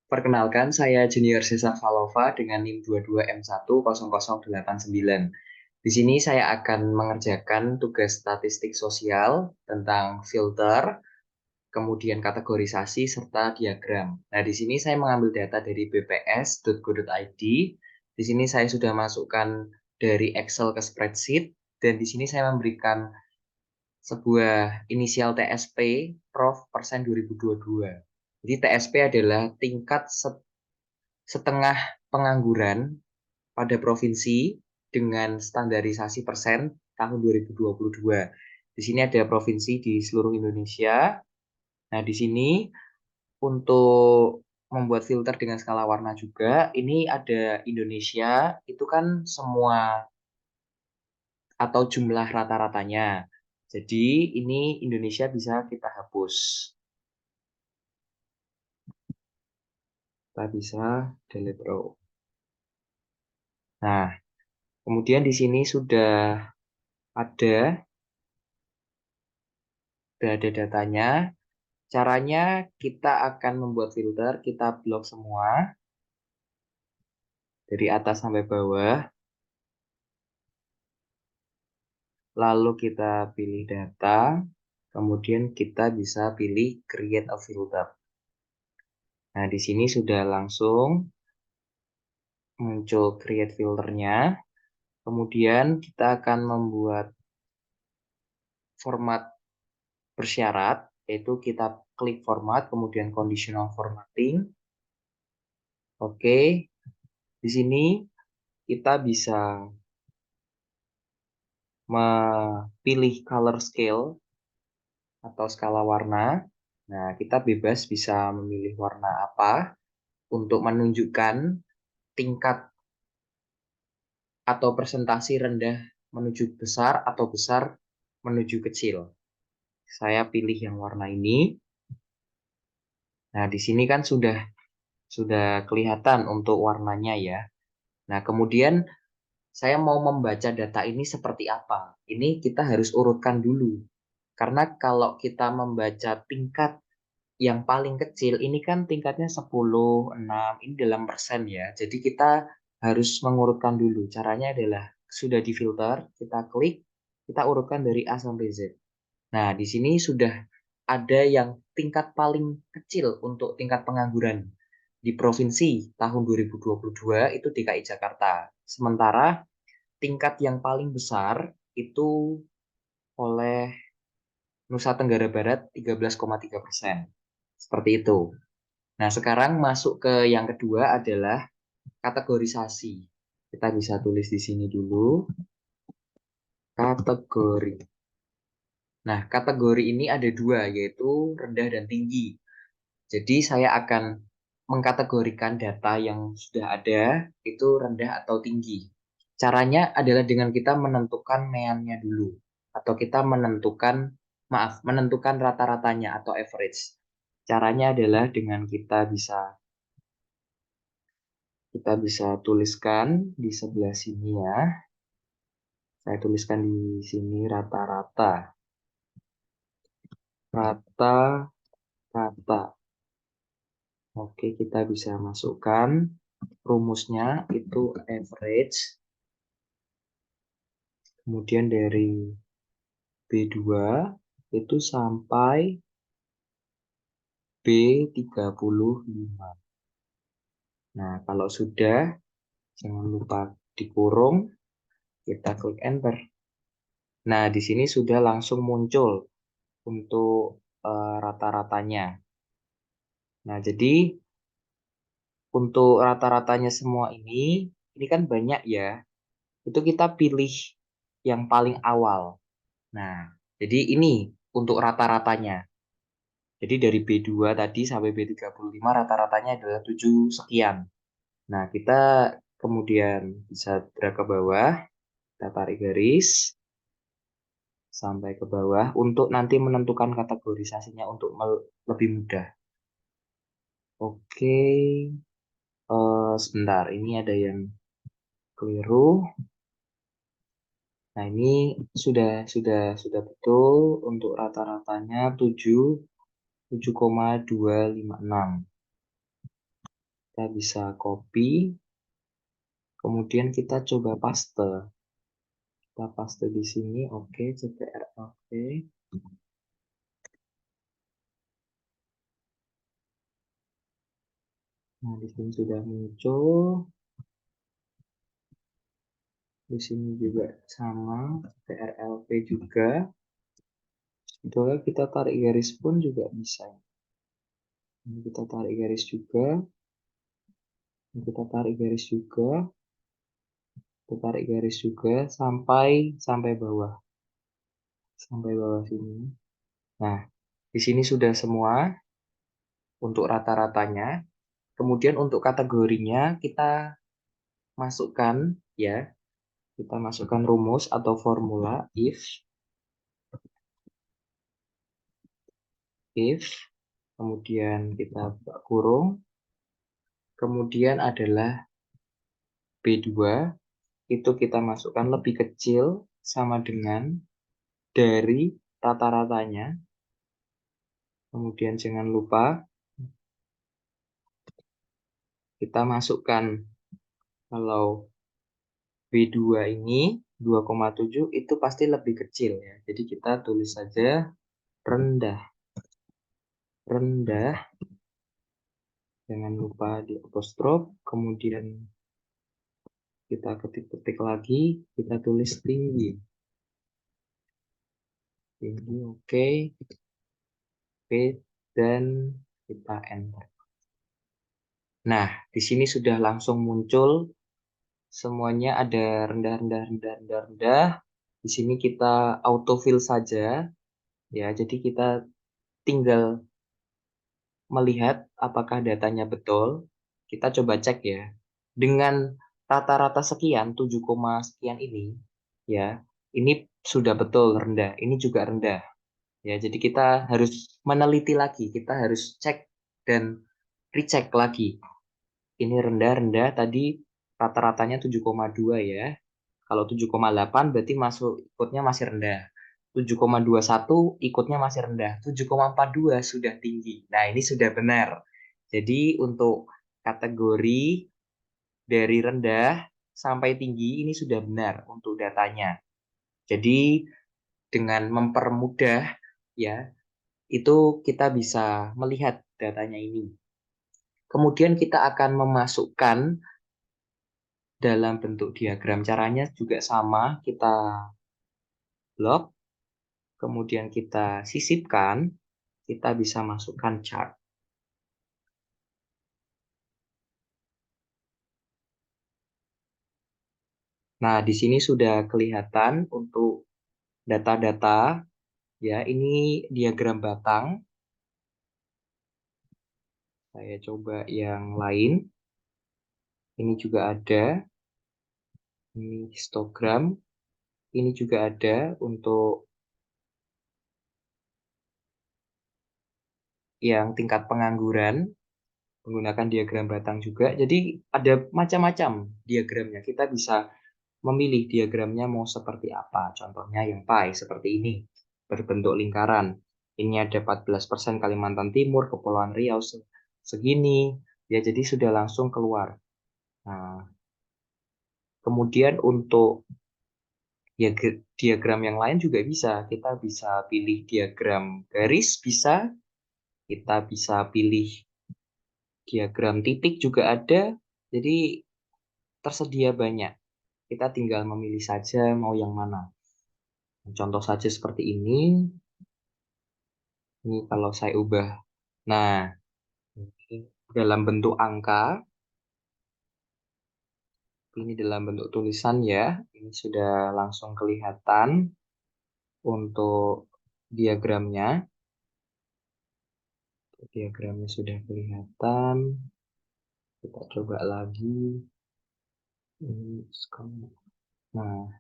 Perkenalkan, saya Junior Sesa Valova dengan NIM 22M10089. Di sini saya akan mengerjakan tugas statistik sosial tentang filter, kemudian kategorisasi, serta diagram. Nah, di sini saya mengambil data dari bps.go.id. Di sini saya sudah masukkan dari Excel ke spreadsheet, dan di sini saya memberikan sebuah inisial TSP, Prof. persen 2022. Jadi TSP adalah tingkat setengah pengangguran pada provinsi dengan standarisasi persen tahun 2022. Di sini ada provinsi di seluruh Indonesia. Nah, di sini untuk membuat filter dengan skala warna juga, ini ada Indonesia, itu kan semua atau jumlah rata-ratanya. Jadi ini Indonesia bisa kita hapus. Kita bisa delete row. Nah, kemudian di sini ada sudah ada datanya. Caranya kita akan membuat filter, kita blok semua dari atas sampai bawah. Lalu kita pilih data, kemudian kita bisa pilih create a filter. Nah, di sini sudah langsung muncul create filternya. Kemudian kita akan membuat format bersyarat, yaitu kita klik format, kemudian conditional formatting. Oke, di sini kita bisa memilih color scale atau skala warna. Nah, kita bebas bisa memilih warna apa untuk menunjukkan tingkat atau presentasi rendah menuju besar atau besar menuju kecil. Saya pilih yang warna ini. Nah, di sini kan sudah kelihatan untuk warnanya ya. Nah, kemudian saya mau membaca data ini seperti apa. Ini kita harus urutkan dulu. Karena kalau kita membaca tingkat yang paling kecil, ini kan tingkatnya 10, 6, ini dalam persen ya. Jadi kita harus mengurutkan dulu. Caranya adalah sudah difilter, kita klik, kita urutkan dari A sampai Z. Nah, di sini sudah ada yang tingkat paling kecil untuk tingkat pengangguran di provinsi tahun 2022 itu DKI Jakarta. Sementara tingkat yang paling besar itu oleh Nusa Tenggara Barat 13,3%. Seperti itu. Nah, sekarang masuk ke yang kedua adalah kategorisasi. Kita bisa tulis di sini dulu, kategori. Nah, kategori ini ada dua, yaitu rendah dan tinggi. Jadi, saya akan mengkategorikan data yang sudah ada, itu rendah atau tinggi. Caranya adalah dengan kita menentukan meannya dulu. Atau kita menentukan rata-ratanya atau average. Caranya adalah dengan kita bisa tuliskan di sebelah sini ya. Saya tuliskan di sini rata-rata. Rata-rata. Oke, kita bisa masukkan rumusnya itu average. Kemudian dari B2 itu sampai B35. Nah, kalau sudah, jangan lupa dikurung, kita klik enter. Nah, di sini sudah langsung muncul untuk rata-ratanya. Nah, jadi untuk rata-ratanya semua ini kan banyak ya. Itu kita pilih yang paling awal. Nah, jadi ini untuk rata-ratanya. Jadi dari B2 tadi sampai B35 rata-ratanya adalah 7 sekian. Nah, kita kemudian bisa drag ke bawah, kita tarik garis sampai ke bawah untuk nanti menentukan kategorisasinya untuk lebih mudah. Oke, sebentar, ini ada yang keliru. Nah, ini sudah betul untuk rata-ratanya 7,256. Kita bisa copy, kemudian kita coba paste. Kita paste di sini, oke, CTRL, oke. Nah, di sini sudah muncul. Di sini juga sama, CTRL-V juga. Sebetulnya kita tarik garis pun juga bisa. Ini kita tarik garis juga. Ini kita tarik garis juga. Kita tarik garis juga sampai bawah. Sampai bawah sini. Nah, di sini sudah semua untuk rata-ratanya. Kemudian untuk kategorinya kita masukkan ya, kita masukkan rumus atau formula if kemudian kita buka kurung, kemudian adalah B2 itu kita masukkan lebih kecil sama dengan dari rata-ratanya. Kemudian jangan lupa kita masukkan kalau B2 ini 2,7 itu pasti lebih kecil ya. Jadi kita tulis saja rendah. Rendah. Jangan lupa di apostrof. Kemudian kita ketik-ketik lagi. Kita tulis tinggi. Tinggi, oke. Oke. Dan kita enter. Nah, di sini sudah langsung muncul. Semuanya ada rendah, rendah, rendah, rendah, rendah. Di sini kita autofill saja. Ya, jadi kita tinggal melihat apakah datanya betul. Kita coba cek ya. Dengan rata-rata sekian, 7, sekian ini, ya, ini sudah betul rendah. Ini juga rendah. Ya, jadi kita harus meneliti lagi. Kita harus cek dan recheck lagi. Ini rendah-rendah tadi rata-ratanya 7,2 ya. Kalau 7,8 berarti masuk ikutnya masih rendah. 7,21 ikutnya masih rendah. 7,42 sudah tinggi. Nah, ini sudah benar. Jadi untuk kategori dari rendah sampai tinggi ini sudah benar untuk datanya. Jadi dengan mempermudah ya, itu kita bisa melihat datanya ini. Kemudian kita akan memasukkan dalam bentuk diagram. Caranya juga sama, kita blok, kemudian kita sisipkan, kita bisa masukkan chart. Nah, di sini sudah kelihatan untuk data-data, ya, ini diagram batang. Saya coba yang lain. Ini juga ada, ini histogram. Ini juga ada untuk yang tingkat pengangguran, menggunakan diagram batang juga. Jadi ada macam-macam diagramnya. Kita bisa memilih diagramnya mau seperti apa. Contohnya yang pie seperti ini, berbentuk lingkaran. Ini ada 14% Kalimantan Timur, Kepulauan Riau segini. Ya, jadi sudah langsung keluar. Nah, kemudian untuk diagram yang lain juga bisa. Kita bisa pilih diagram garis, bisa. Kita bisa pilih diagram titik juga ada. Jadi tersedia banyak. Kita tinggal memilih saja mau yang mana. Contoh saja seperti ini. Ini kalau saya ubah. Nah, ini dalam bentuk angka. Ini dalam bentuk tulisan ya. Ini sudah langsung kelihatan untuk diagramnya. Diagramnya sudah kelihatan. Kita coba lagi. Nah,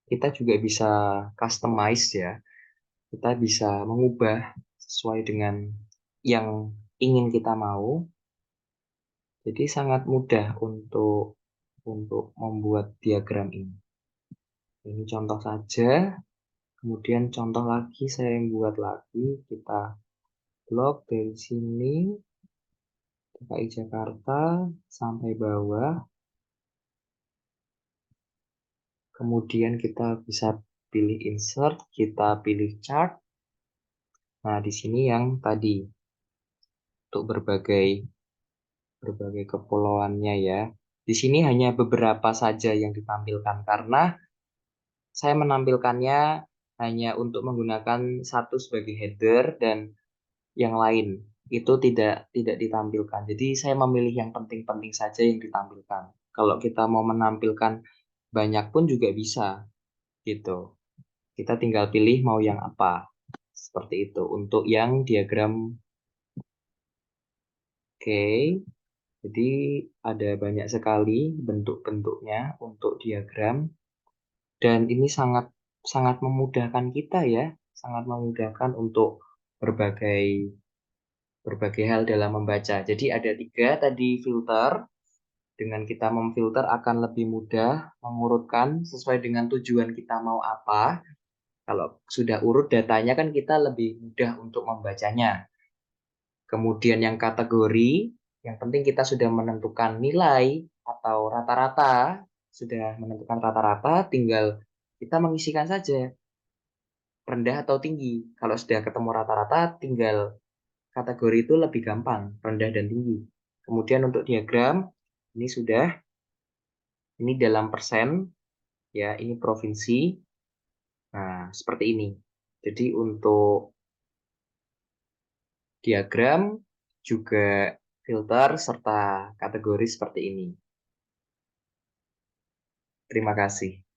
kita juga bisa customize ya. Kita bisa mengubah sesuai dengan yang ingin kita mau. Jadi sangat mudah untuk membuat diagram ini. Ini contoh saja. Kemudian contoh lagi saya yang buat lagi. Kita blok dari sini. DKI Jakarta sampai bawah. Kemudian kita bisa pilih insert, kita pilih chart. Nah, di sini yang tadi untuk berbagai kepulauannya ya. Di sini hanya beberapa saja yang ditampilkan karena saya menampilkannya hanya untuk menggunakan satu sebagai header dan yang lain itu tidak ditampilkan. Jadi saya memilih yang penting-penting saja yang ditampilkan. Kalau kita mau menampilkan banyak pun juga bisa gitu. Kita tinggal pilih mau yang apa. Seperti itu. Untuk yang diagram, oke. Jadi ada banyak sekali bentuk-bentuknya untuk diagram dan ini sangat sangat memudahkan kita ya, sangat memudahkan untuk berbagai berbagai hal dalam membaca. Jadi ada tiga tadi filter. Dengan kita memfilter akan lebih mudah mengurutkan sesuai dengan tujuan kita mau apa. Kalau sudah urut datanya kan kita lebih mudah untuk membacanya. Kemudian yang kategori, yang penting kita sudah menentukan nilai atau rata-rata, sudah menentukan rata-rata, tinggal kita mengisikan saja rendah atau tinggi. Kalau sudah ketemu rata-rata, tinggal kategori itu lebih gampang, rendah dan tinggi. Kemudian untuk diagram, ini sudah, ini dalam persen, ya, ini provinsi. Nah, seperti ini. Jadi untuk diagram juga filter serta kategori seperti ini. Terima kasih.